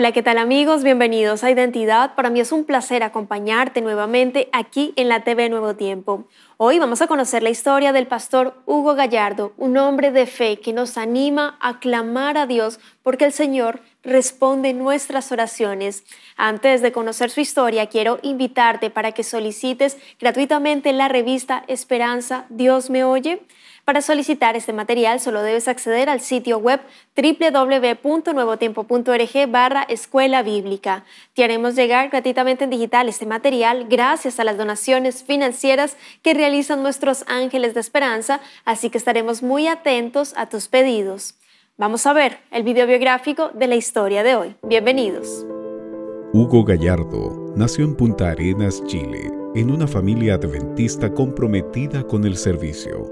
Hola, ¿qué tal amigos? Bienvenidos a Identidad. Para mí es un placer acompañarte nuevamente aquí en la TV Nuevo Tiempo. Hoy vamos a conocer la historia del pastor Hugo Gallardo, un hombre de fe que nos anima a clamar a Dios porque el Señor responde nuestras oraciones. Antes de conocer su historia, quiero invitarte para que solicites gratuitamente la revista Esperanza, Dios me oye. Para solicitar este material solo debes acceder al sitio web www.nuevotiempo.org/escuela bíblica. Te haremos llegar gratuitamente en digital este material gracias a las donaciones financieras que realizan nuestros ángeles de esperanza, así que estaremos muy atentos a tus pedidos. Vamos a ver el video biográfico de la historia de hoy. Bienvenidos. Hugo Gallardo nació en Punta Arenas, Chile, en una familia adventista comprometida con el servicio.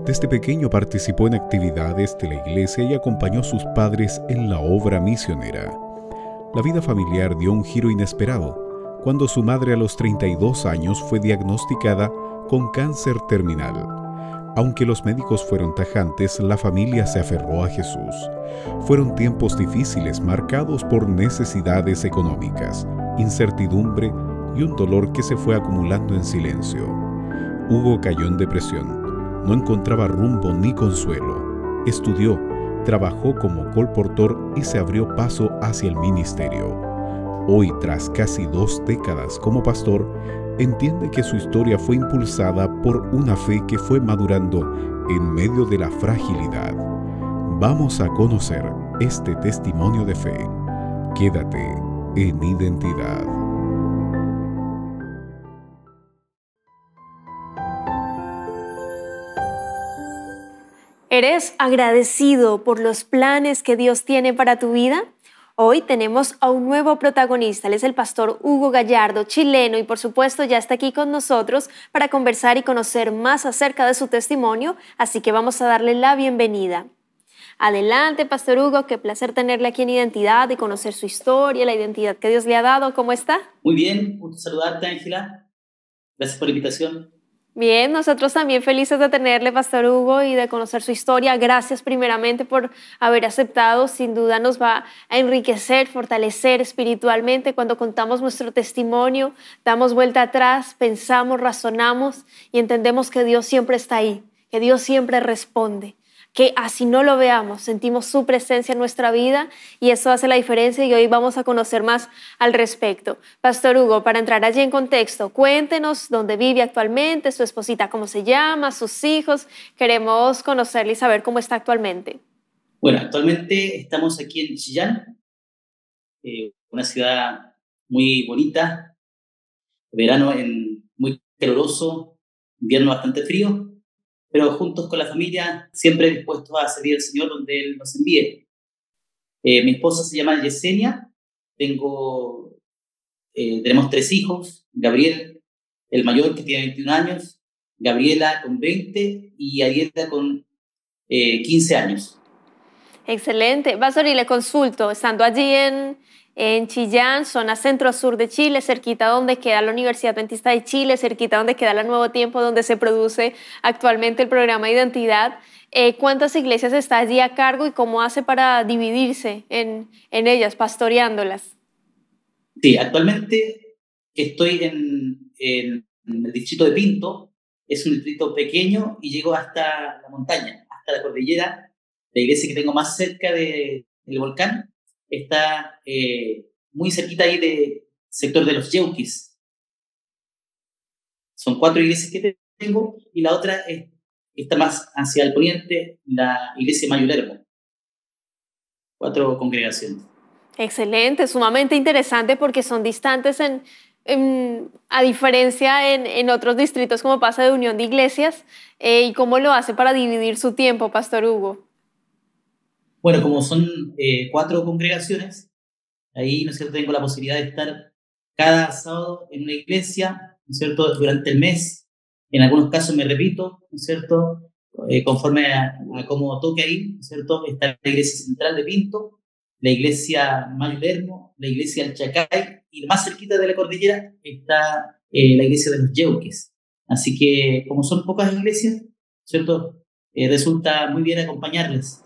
Desde pequeño participó en actividades de la iglesia y acompañó a sus padres en la obra misionera. La vida familiar dio un giro inesperado cuando su madre a los 32 años fue diagnosticada con cáncer terminal. Aunque los médicos fueron tajantes, la familia se aferró a Jesús. Fueron tiempos difíciles marcados por necesidades económicas, incertidumbre y un dolor que se fue acumulando en silencio. Hugo cayó en depresión. No encontraba rumbo ni consuelo. Estudió, trabajó como colportor y se abrió paso hacia el ministerio. Hoy, tras casi 2 décadas como pastor, entiende que su historia fue impulsada por una fe que fue madurando en medio de la fragilidad. Vamos a conocer este testimonio de fe. Quédate en Identidad. ¿Eres agradecido por los planes que Dios tiene para tu vida? Hoy tenemos a un nuevo protagonista. Él es el pastor Hugo Gallardo, chileno, y por supuesto ya está aquí con nosotros para conversar y conocer más acerca de su testimonio, así que vamos a darle la bienvenida. Adelante, pastor Hugo, qué placer tenerle aquí en Identidad y conocer su historia, la identidad que Dios le ha dado. ¿Cómo está? Muy bien, gusto saludarte, Ángela. Gracias por la invitación. Bien, nosotros también felices de tenerle, pastor Hugo, y de conocer su historia. Gracias primeramente por haber aceptado. Sin duda nos va a enriquecer, fortalecer espiritualmente cuando contamos nuestro testimonio, damos vuelta atrás, pensamos, razonamos y entendemos que Dios siempre está ahí, que Dios siempre responde, que así no lo veamos, sentimos su presencia en nuestra vida y eso hace la diferencia y hoy vamos a conocer más al respecto. Pastor Hugo, para entrar allí en contexto, cuéntenos dónde vive actualmente, su esposita cómo se llama, sus hijos. Queremos conocerle y saber cómo está actualmente. Bueno, actualmente estamos aquí en Chillán, una ciudad muy bonita, verano muy caluroso, invierno bastante frío, pero juntos con la familia, siempre dispuestos a servir al Señor donde Él nos envíe. Mi esposa se llama Yesenia, tenemos 3 hijos, Gabriel, el mayor que tiene 21 años, Gabriela con 20 y Ariela con 15 años. Excelente. Pastor, y le consulto, estando allí en Chillán, zona centro-sur de Chile, cerquita donde queda la Universidad Adventista de Chile, cerquita donde queda la Nuevo Tiempo, donde se produce actualmente el programa Identidad. ¿Cuántas iglesias está allí a cargo y cómo hace para dividirse en ellas, pastoreándolas? Sí, actualmente estoy en el distrito de Pinto. Es un distrito pequeño y llego hasta la montaña, hasta la cordillera. La iglesia que tengo más cerca del volcán está muy cerquita ahí del sector de los Yeuquis. Son 4 iglesias que tengo y la otra está más hacia el poniente, la iglesia Mayo Lermo. 4 congregaciones. Excelente, sumamente interesante porque son distantes a diferencia en otros distritos como pasa de unión de iglesias. ¿Y cómo lo hace para dividir su tiempo, pastor Hugo? Bueno, como son 4 congregaciones, ahí, ¿no es cierto?, tengo la posibilidad de estar cada sábado en una iglesia, ¿no es cierto?, durante el mes. En algunos casos me repito, ¿no es cierto?, conforme a cómo toque ahí, ¿no es cierto?, está la iglesia central de Pinto, la iglesia Mayo Lermo, la iglesia El Chacay, y más cerquita de la cordillera está la iglesia de los Yeuques. Así que, como son pocas iglesias, ¿no es cierto?, resulta muy bien acompañarles.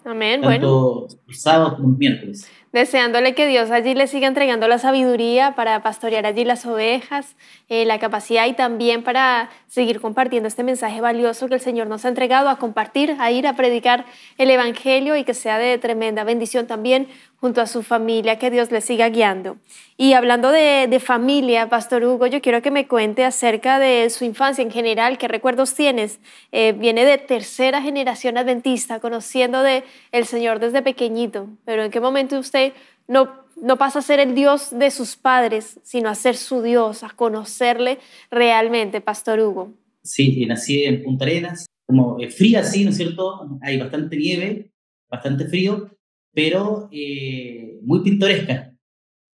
Amén, Tanto bueno. los sábados como los miércoles. Deseándole que Dios allí le siga entregando la sabiduría para pastorear allí las ovejas, la capacidad y también para seguir compartiendo este mensaje valioso que el Señor nos ha entregado a compartir, a ir a predicar el Evangelio y que sea de tremenda bendición también junto a su familia, que Dios le siga guiando. Y hablando de familia, Pastor Hugo, yo quiero que me cuente acerca de su infancia en general. ¿Qué recuerdos tienes? Viene de tercera generación adventista, conociendo de el Señor desde pequeñito, pero ¿en qué momento usted no pasa a ser el Dios de sus padres, sino a ser su Dios, a conocerle realmente, Pastor Hugo? Sí, nací en Punta Arenas, como fría, sí, ¿no es cierto? Hay bastante nieve, bastante frío, pero muy pintoresca,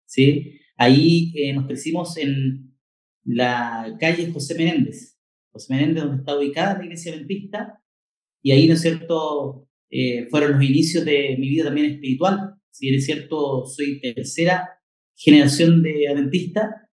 ¿sí? Ahí nos crecimos en la calle José Menéndez, donde está ubicada la iglesia adventista, y ahí, ¿no es cierto?, fueron los inicios de mi vida también espiritual. Si bien es cierto, soy tercera generación de adventista,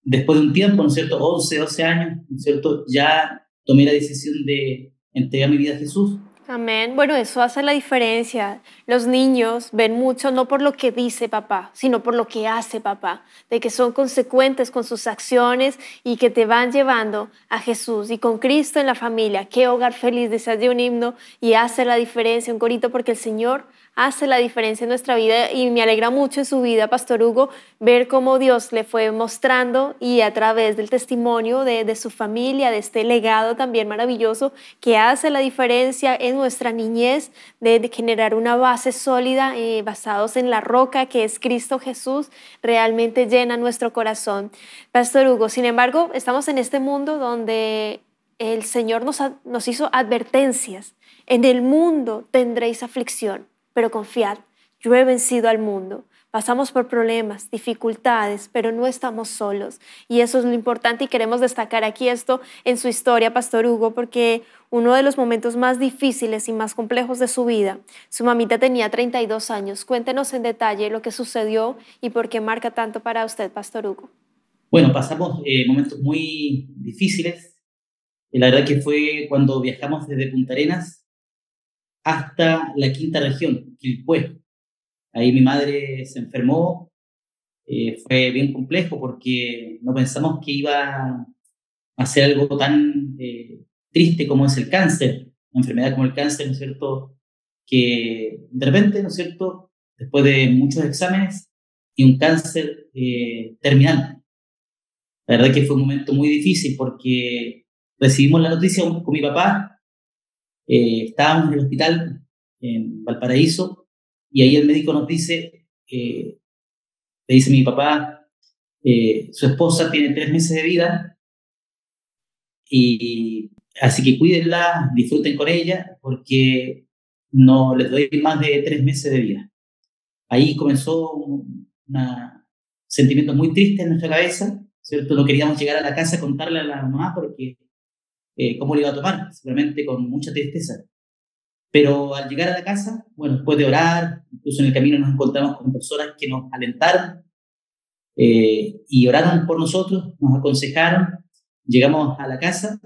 después de un tiempo, ¿no es cierto?, 11 12 años, ¿no es cierto?, ya tomé la decisión de entregar mi vida a Jesús. Amén. Bueno, eso hace la diferencia. Los niños ven mucho no por lo que dice papá, sino por lo que hace papá, de que son consecuentes con sus acciones y que te van llevando a Jesús. Y con Cristo en la familia, qué hogar feliz, dice allí un himno, y hace la diferencia, un corito, porque el Señor hace la diferencia en nuestra vida y me alegra mucho en su vida, Pastor Hugo, ver cómo Dios le fue mostrando y a través del testimonio de su familia, de este legado también maravilloso que hace la diferencia en nuestra niñez, de generar una base sólida basados en la roca que es Cristo Jesús, realmente llena nuestro corazón. Pastor Hugo, sin embargo, estamos en este mundo donde el Señor nos hizo advertencias. En el mundo tendréis aflicción, pero confiad, yo he vencido al mundo. Pasamos por problemas, dificultades, pero no estamos solos. Y eso es lo importante y queremos destacar aquí esto en su historia, Pastor Hugo, porque uno de los momentos más difíciles y más complejos de su vida, su mamita tenía 32 años. Cuéntenos en detalle lo que sucedió y por qué marca tanto para usted, Pastor Hugo. Bueno, pasamos momentos muy difíciles. La verdad que fue cuando viajamos desde Punta Arenas hasta la quinta región, Quilpué. Ahí mi madre se enfermó, fue bien complejo porque no pensamos que iba a ser algo tan triste como es el cáncer, una enfermedad como el cáncer, ¿no es cierto? Que de repente, ¿no es cierto?, después de muchos exámenes y un cáncer terminal. La verdad que fue un momento muy difícil porque recibimos la noticia con mi papá, estábamos en el hospital en Valparaíso y ahí el médico nos dice, le dice a mi papá, su esposa tiene 3 meses de vida y así que cuídenla, disfruten con ella porque no les doy más de 3 meses de vida. Ahí comenzó un sentimiento muy triste en nuestra cabeza, ¿cierto? No queríamos llegar a la casa a contarle a la mamá porque cómo le iba a tomar, seguramente con mucha tristeza. Pero al llegar a la casa, bueno, después de orar, incluso en el camino nos encontramos con personas que nos alentaron y oraron por nosotros, nos aconsejaron, llegamos a la casa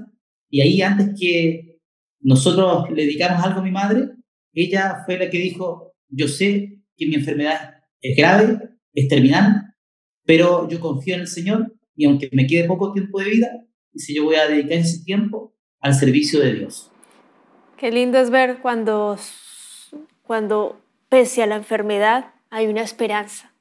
y ahí antes que nosotros le dedicamos algo a mi madre, ella fue la que dijo, yo sé que mi enfermedad es grave, es terminal, pero yo confío en el Señor y aunque me quede poco tiempo de vida, dice, yo voy a dedicar ese tiempo al servicio de Dios. Qué lindo es ver cuando pese a la enfermedad hay una esperanza,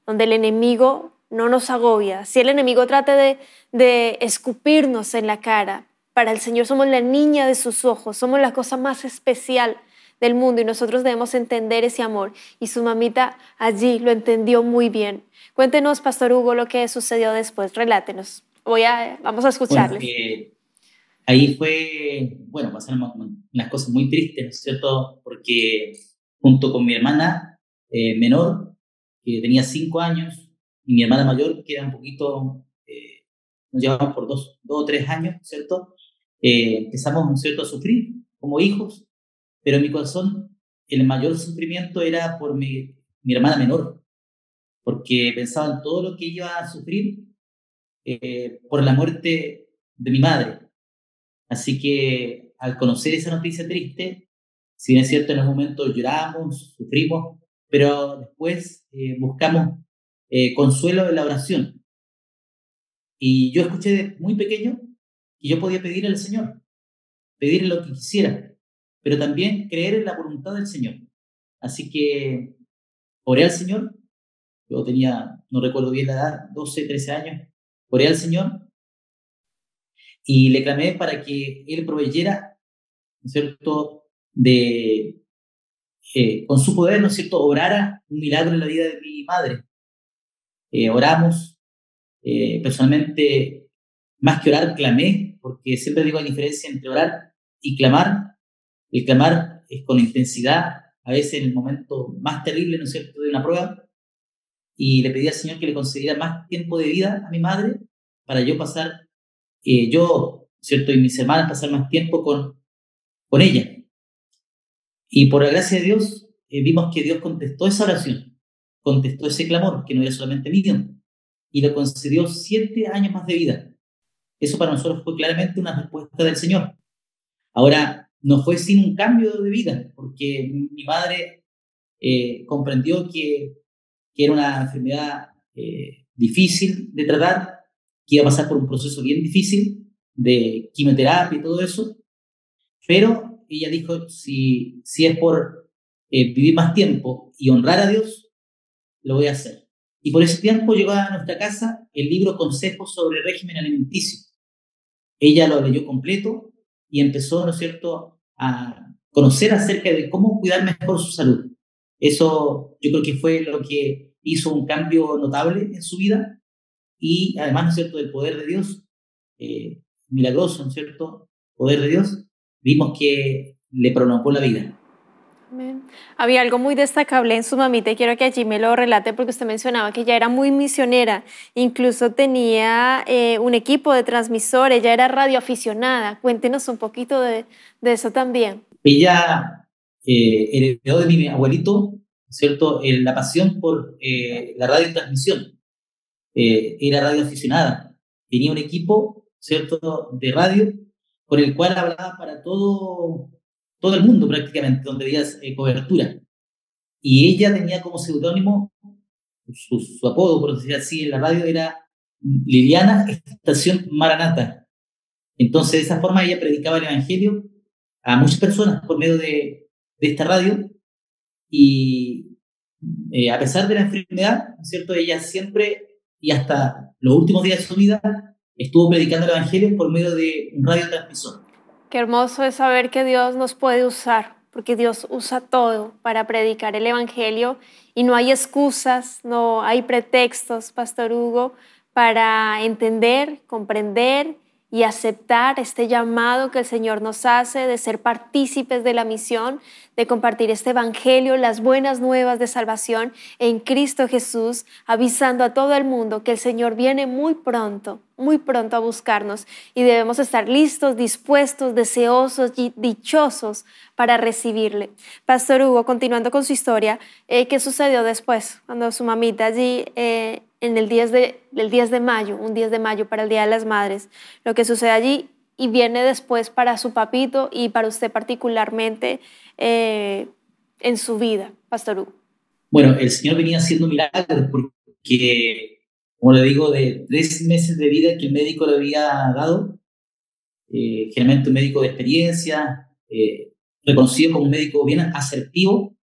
donde el enemigo no nos agobia. Si el enemigo trata de escupirnos en la cara, para el Señor somos la niña de sus ojos, somos la cosa más especial del mundo y nosotros debemos entender ese amor. Y su mamita allí lo entendió muy bien. Cuéntenos, Pastor Hugo, lo que sucedió después. Relátenos. Vamos a Bueno, escucharles. ahí fue, bueno, pasaron unas cosas muy tristes, ¿no es cierto? Porque junto con mi hermana menor, que tenía 5 años, y mi hermana mayor, que era un poquito, nos llevamos por 2 o 3 años, ¿cierto? Empezamos, ¿no es cierto?, a sufrir como hijos, pero en mi corazón el mayor sufrimiento era por mi hermana menor, porque pensaba en todo lo que iba a sufrir por la muerte de mi madre. Así que al conocer esa noticia triste, si bien es cierto, en los momentos lloramos, sufrimos, pero después buscamos consuelo en la oración. Y yo escuché de muy pequeño que yo podía pedir al Señor, pedir lo que quisiera, pero también creer en la voluntad del Señor. Así que oré al Señor, yo tenía, no recuerdo bien la edad, 12, 13 años, oré al Señor y le clamé para que Él proveyera, ¿no es cierto?, con su poder, ¿no es cierto?, obrara un milagro en la vida de mi madre. Oramos, personalmente, más que orar, clamé, porque siempre digo hay diferencia entre orar y clamar. El clamar es con intensidad, a veces en el momento más terrible, ¿no es cierto?, de una prueba, y le pedí al Señor que le concediera más tiempo de vida a mi madre para yo pasar, yo, ¿cierto?, y mis hermanas pasar más tiempo con ella. Y por la gracia de Dios, vimos que Dios contestó esa oración, contestó ese clamor, que no era solamente mío, y le concedió 7 años más de vida. Eso para nosotros fue claramente una respuesta del Señor. Ahora, no fue sin un cambio de vida, porque mi madre comprendió que era una enfermedad difícil de tratar, que iba a pasar por un proceso bien difícil de quimioterapia y todo eso, pero ella dijo, si es por vivir más tiempo y honrar a Dios, lo voy a hacer. Y por ese tiempo llegó a nuestra casa el libro Consejos sobre régimen alimenticio. Ella lo leyó completo y empezó, ¿no es cierto?, a conocer acerca de cómo cuidar mejor su salud. Eso yo creo que fue lo que hizo un cambio notable en su vida y además, ¿no es cierto?, del poder de Dios, milagroso, ¿no es cierto?, poder de Dios, vimos que le prolongó la vida. Amén. Había algo muy destacable en su mamita y quiero que allí me lo relate porque usted mencionaba que ella era muy misionera, incluso tenía un equipo de transmisor, ella era radioaficionada. Cuéntenos un poquito de eso también. Ella heredó de mi abuelito, ¿cierto?, la pasión por la radiotransmisión. Era radioaficionada, tenía un equipo, ¿cierto?, de radio con el cual hablaba para todo el mundo prácticamente, donde había cobertura. Y ella tenía como seudónimo, su apodo, por decir así, en la radio era Liliana Estación Maranata. Entonces, de esa forma ella predicaba el Evangelio a muchas personas por medio de esta radio y a pesar de la enfermedad, ¿no es cierto?, ella siempre y hasta los últimos días de su vida estuvo predicando el Evangelio por medio de un radiotransmisor. Qué hermoso es saber que Dios nos puede usar, porque Dios usa todo para predicar el Evangelio y no hay excusas, no hay pretextos, Pastor Hugo, para entender, comprender y aceptar este llamado que el Señor nos hace de ser partícipes de la misión, de compartir este evangelio, las buenas nuevas de salvación en Cristo Jesús, avisando a todo el mundo que el Señor viene muy pronto a buscarnos y debemos estar listos, dispuestos, deseosos y dichosos para recibirle. Pastor Hugo, continuando con su historia, ¿qué sucedió después cuando su mamita allí en el 10 de mayo, un 10 de mayo para el Día de las Madres, lo que sucede allí y viene después para su papito y para usted particularmente en su vida, Pastor Hugo? Bueno, el Señor venía haciendo milagros porque, como le digo, de 3 meses de vida que el médico le había dado, generalmente un médico de experiencia, reconocido como un médico bien asertivo,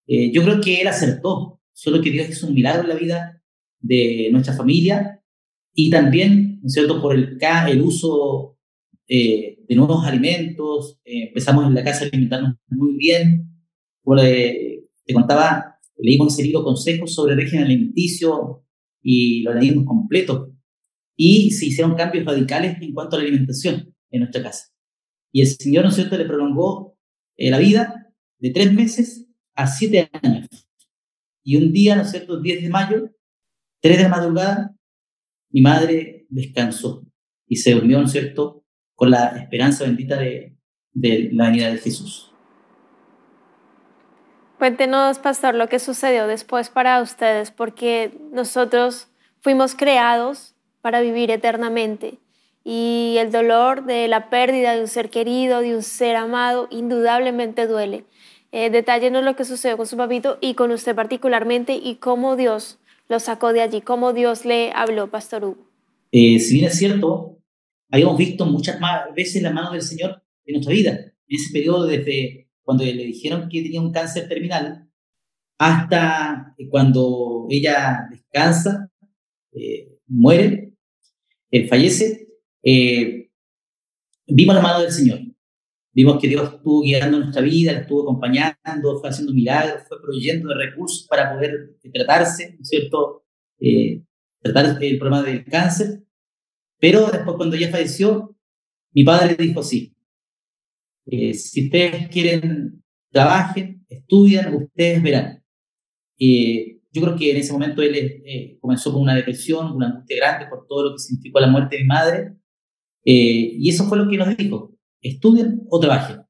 yo creo que él acertó, solo que Dios hizo un milagro en la vida de nuestra familia y también, ¿no es cierto?, por el uso de nuevos alimentos, empezamos en la casa a alimentarnos muy bien. Como te contaba, leímos ese libro Consejos sobre régimen alimenticio y lo leímos completo y se hicieron cambios radicales en cuanto a la alimentación en nuestra casa. Y el Señor, ¿no es cierto?, le prolongó la vida de 3 meses a 7 años. Y un día, ¿no es cierto?, 10 de mayo, 3 de la madrugada, mi madre descansó y se durmió, ¿no es cierto?, con la esperanza bendita de la venida de Jesús. Cuéntenos, pastor, lo que sucedió después para ustedes, porque nosotros fuimos creados para vivir eternamente y el dolor de la pérdida de un ser querido, de un ser amado, indudablemente duele. Detállenos lo que sucedió con su papito y con usted particularmente y cómo Dios lo sacó de allí, cómo Dios le habló, Pastor Hugo. Si bien es cierto, habíamos visto muchas más veces la mano del Señor en nuestra vida. En ese periodo, desde cuando le dijeron que tenía un cáncer terminal hasta cuando ella descansa, muere, fallece, vimos la mano del Señor. Vimos que Dios estuvo guiando nuestra vida, la estuvo acompañando, fue haciendo milagros, fue proveyendo de recursos para poder tratarse, ¿no es cierto? Tratar el problema del cáncer. Pero después, cuando ella falleció, mi padre dijo sí. Si ustedes quieren, trabajen, estudian, ustedes verán. Yo creo que en ese momento él comenzó con una depresión, una angustia grande por todo lo que significó la muerte de mi madre. Y eso fue lo que nos dijo: estudien o trabajen.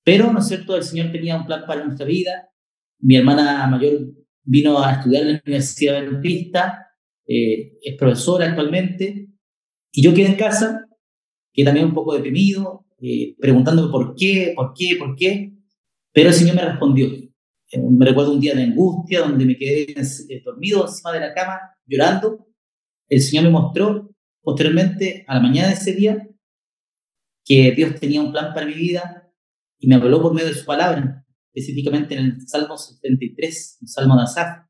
Pero, ¿no es cierto?, el Señor tenía un plan para nuestra vida. Mi hermana mayor vino a estudiar en la Universidad Adventista, es profesora actualmente, y yo quedé en casa, que también un poco deprimido, preguntándome por qué, pero el Señor me respondió. Me recuerdo un día de angustia donde me quedé dormido encima de la cama, llorando. El Señor me mostró posteriormente, a la mañana de ese día, que Dios tenía un plan para mi vida y me habló por medio de su palabra, específicamente en el Salmo 73, un salmo de Asaf,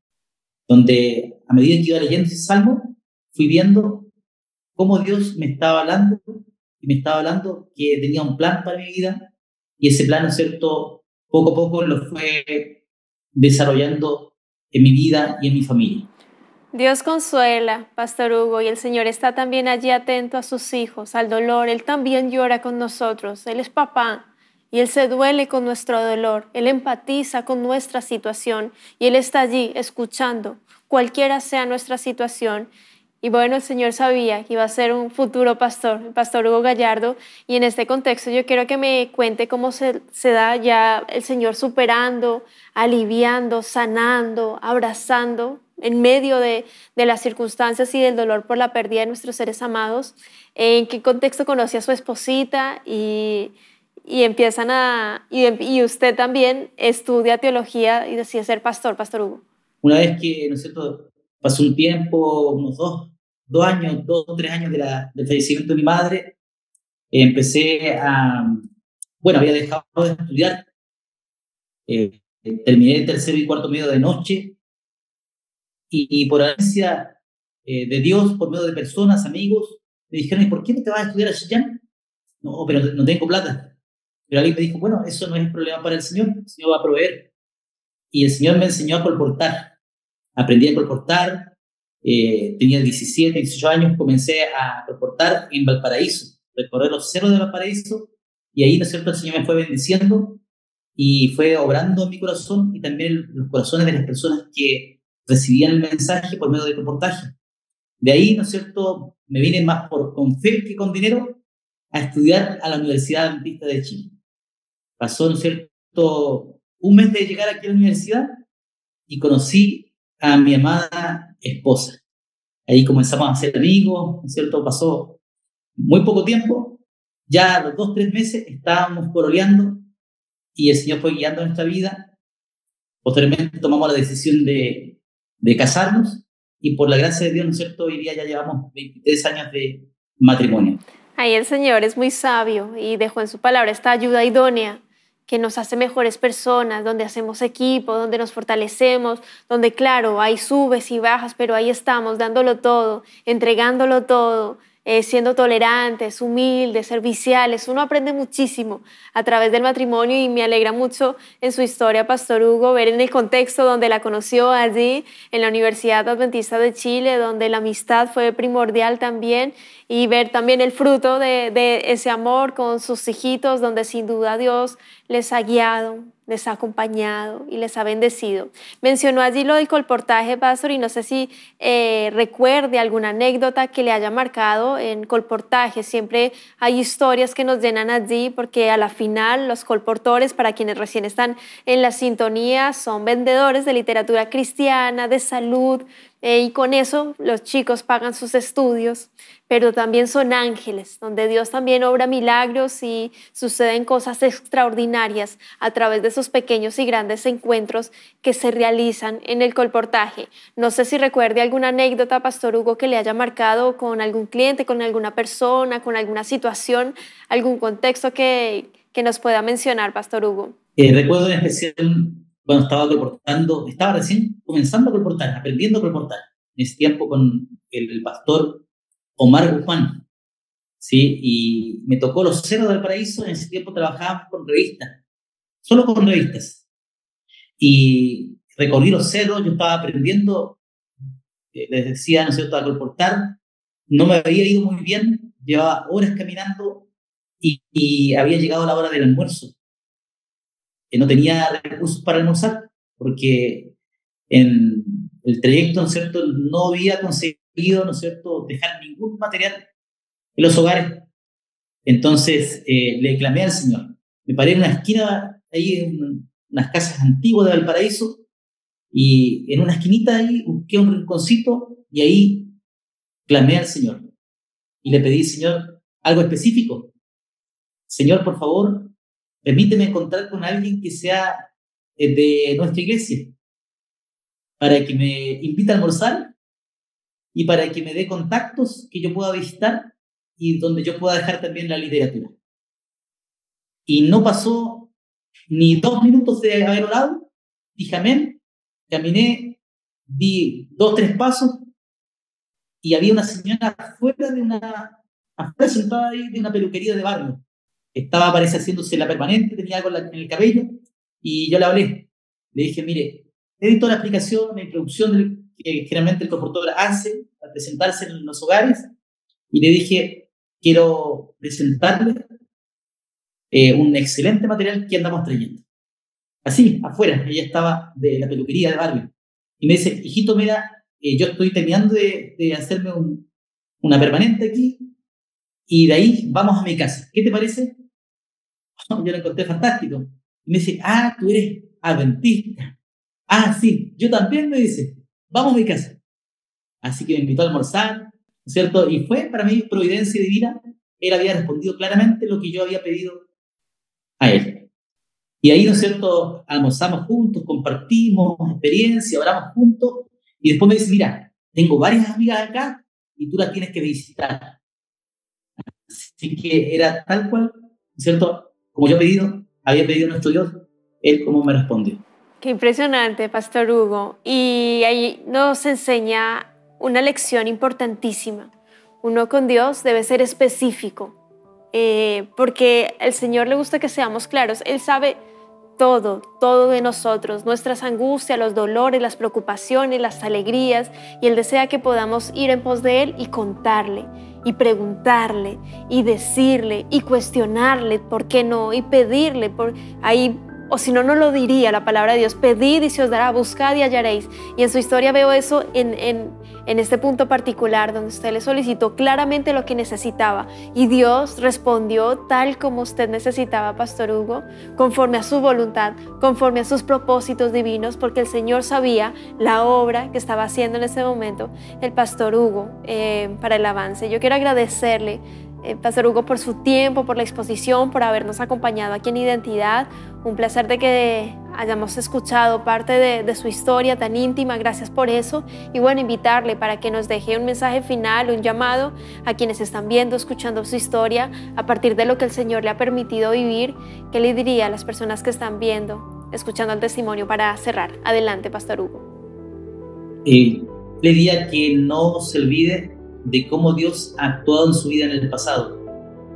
donde a medida que iba leyendo ese salmo, fui viendo cómo Dios me estaba hablando y me estaba hablando que tenía un plan para mi vida, y ese plan, ¿no es cierto?, poco a poco lo fue desarrollando en mi vida y en mi familia. Dios consuela, Pastor Hugo, y el Señor está también allí atento a sus hijos, al dolor. Él también llora con nosotros. Él es papá y Él se duele con nuestro dolor. Él empatiza con nuestra situación y Él está allí escuchando, cualquiera sea nuestra situación. Y bueno, el Señor sabía que iba a ser un futuro pastor, el Pastor Hugo Gallardo, y en este contexto yo quiero que me cuente cómo se da ya el Señor superando, aliviando, sanando, abrazando en medio de las circunstancias y del dolor por la pérdida de nuestros seres amados. ¿En qué contexto conoce a su esposita? Empiezan y usted también estudia teología y decide ser pastor, Pastor Hugo. Una vez que, ¿no es cierto?, pasó un tiempo, unos 2 o 3 años del fallecimiento de mi madre, empecé había dejado de estudiar, terminé el tercero y cuarto medio de noche, y por herencia de Dios, por medio de personas, amigos, me dijeron: ¿y por qué no te vas a estudiar a Chillán? No, pero no tengo plata. Pero alguien me dijo: bueno, eso no es problema para el Señor va a proveer. Y el Señor me enseñó a colportar. Aprendí a colportar, tenía 17, 18 años, comencé a colportar en Valparaíso, recorrer los cerros de Valparaíso, y ahí, ¿no es cierto?, el Señor me fue bendiciendo y fue obrando en mi corazón y también en los corazones de las personas que recibían el mensaje por medio del colportaje. De ahí, ¿no es cierto?, me vine más con fe que con dinero a estudiar a la Universidad Adventista de Chile. Pasó, ¿no es cierto?, un mes de llegar aquí a la universidad y conocí a mi amada esposa. Ahí comenzamos a ser amigos, ¿no es cierto? Pasó muy poco tiempo, ya a los 2 o 3 meses estábamos pololeando y el Señor fue guiando nuestra vida. Posteriormente tomamos la decisión de casarnos y por la gracia de Dios, ¿no es cierto?, hoy día ya llevamos 23 años de matrimonio. Ahí el Señor es muy sabio y dejó en su palabra esta ayuda idónea que nos hace mejores personas, donde hacemos equipo, donde nos fortalecemos, donde claro, hay subes y bajas, pero ahí estamos dándolo todo, entregándolo todo, siendo tolerantes, humildes, serviciales. Uno aprende muchísimo a través del matrimonio y me alegra mucho en su historia, Pastor Hugo, ver en el contexto donde la conoció allí, en la Universidad Adventista de Chile, donde la amistad fue primordial también, y ver también el fruto de ese amor con sus hijitos, donde sin duda Dios les ha guiado, les ha acompañado y les ha bendecido. Mencionó allí lo del colportaje, Pastor, y no sé si recuerde alguna anécdota que le haya marcado en colportaje. Siempre hay historias que nos llenan allí, porque a la final los colportores, para quienes recién están en la sintonía, son vendedores de literatura cristiana, de salud, y con eso los chicos pagan sus estudios, pero también son ángeles, donde Dios también obra milagros y suceden cosas extraordinarias a través de esos pequeños y grandes encuentros que se realizan en el colportaje. No sé si recuerde alguna anécdota, Pastor Hugo, que le haya marcado con algún cliente, con alguna persona, con alguna situación, algún contexto que nos pueda mencionar, Pastor Hugo. Recuerdo en especial cuando estaba colportando, estaba recién comenzando a colportar, aprendiendo a colportar, en ese tiempo con el pastor Omar Guzmán, ¿sí? Y me tocó los Cerros del Paraíso. En ese tiempo trabajábamos con revistas, solo con revistas. Y recorrí los cerros, yo estaba aprendiendo, les decía, ¿no es cierto?, a colportar. No me había ido muy bien, llevaba horas caminando y había llegado la hora del almuerzo. No tenía recursos para almorzar porque en el trayecto, ¿no es cierto?, no había conseguido, ¿no es cierto?, dejar ningún material en los hogares. Entonces le clamé al Señor. Me paré en una esquina, ahí en unas casas antiguas de Valparaíso, y en una esquinita ahí busqué un rinconcito y ahí clamé al Señor. Y le pedí, Señor, algo específico. Señor, por favor, permíteme encontrar con alguien que sea de nuestra iglesia, para que me invite a almorzar y para que me dé contactos que yo pueda visitar y donde yo pueda dejar también la literatura. Y no pasó ni 2 minutos de haber orado, dije amén, caminé, di 2, 3 pasos y había una señora afuera sentada ahí de una peluquería de barrio. Estaba, parece, haciéndose la permanente, tenía algo en el cabello, y yo le hablé. Le dije, mire, le di toda la explicación, la introducción que generalmente el colportor hace al presentarse en los hogares, y le dije, quiero presentarle un excelente material que andamos trayendo. Así, afuera, ella estaba de la peluquería de barrio. Y me dice, hijito, mira, yo estoy terminando de hacerme una permanente aquí, y de ahí vamos a mi casa. ¿Qué te parece? Yo lo encontré fantástico. Y me dice, tú eres adventista. Sí, yo también, me dice, vamos a mi casa. Así que me invitó a almorzar, ¿no es cierto? Y fue para mí providencia divina. Él había respondido claramente lo que yo había pedido a él. Y ahí, ¿no es cierto?, almorzamos juntos, compartimos experiencia, oramos juntos. Y después me dice, mira, tengo varias amigas acá y tú las tienes que visitar. Así que era tal cual, ¿no es cierto?, como yo había pedido a nuestro Dios, Él como me respondió. Qué impresionante, Pastor Hugo. Y ahí nos enseña una lección importantísima. Uno con Dios debe ser específico, porque al Señor le gusta que seamos claros. Él sabe todo de nosotros, nuestras angustias, los dolores, las preocupaciones, las alegrías, y Él desea que podamos ir en pos de Él y contarle, y preguntarle, y decirle, y cuestionarle, ¿por qué no? Y pedirle, o si no, no lo diría la palabra de Dios, pedid y se os dará, buscad y hallaréis. Y en su historia veo eso en este punto particular, donde usted le solicitó claramente lo que necesitaba, y Dios respondió tal como usted necesitaba, Pastor Hugo, conforme a su voluntad, conforme a sus propósitos divinos, porque el Señor sabía la obra que estaba haciendo en ese momento el Pastor Hugo para el avance. Yo quiero agradecerle, Pastor Hugo, por su tiempo, por la exposición, por habernos acompañado aquí en Identidad. Un placer de que hayamos escuchado parte de su historia tan íntima. Gracias por eso. Y bueno, invitarle para que nos deje un mensaje final, un llamado a quienes están viendo, escuchando su historia, a partir de lo que el Señor le ha permitido vivir. ¿Qué le diría a las personas que están viendo, escuchando el testimonio, para cerrar? Adelante, Pastor Hugo. Le diría que no se olvide de cómo Dios ha actuado en su vida en el pasado,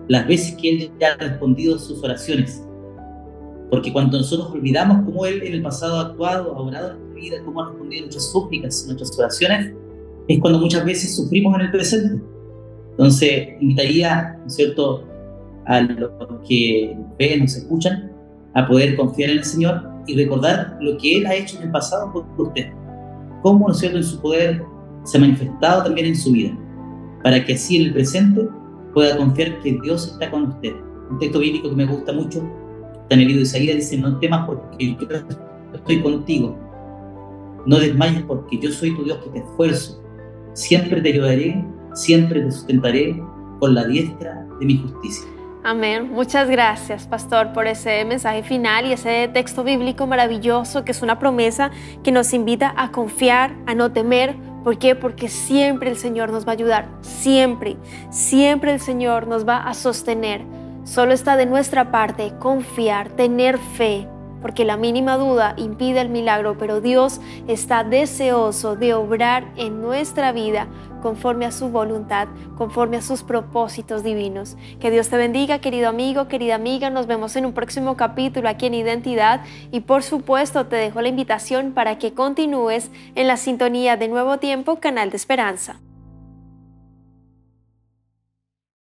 las veces que Él ya ha respondido a sus oraciones. Porque cuando nosotros olvidamos cómo Él en el pasado ha actuado, ha orado en nuestra vida, cómo ha respondido a nuestras súplicas, nuestras oraciones, es cuando muchas veces sufrimos en el presente. Entonces, invitaría, ¿no es cierto?, a los que ven, nos escuchan, a poder confiar en el Señor y recordar lo que Él ha hecho en el pasado por usted. Cómo, ¿no es cierto?, en su poder se ha manifestado también en su vida, para que así en el presente pueda confiar que Dios está con usted. Un texto bíblico que me gusta mucho está en el libro de Isaías, dice, no temas porque yo estoy contigo. No desmayes porque yo soy tu Dios que te esfuerzo. Siempre te ayudaré, siempre te sustentaré con la diestra de mi justicia. Amén. Muchas gracias, pastor, por ese mensaje final y ese texto bíblico maravilloso que es una promesa que nos invita a confiar, a no temer. ¿Por qué? Porque siempre el Señor nos va a ayudar. Siempre, siempre el Señor nos va a sostener. Solo está de nuestra parte confiar, tener fe, porque la mínima duda impide el milagro, pero Dios está deseoso de obrar en nuestra vida conforme a su voluntad, conforme a sus propósitos divinos. Que Dios te bendiga, querido amigo, querida amiga. Nos vemos en un próximo capítulo aquí en Identidad y por supuesto te dejo la invitación para que continúes en la sintonía de Nuevo Tiempo, Canal de Esperanza.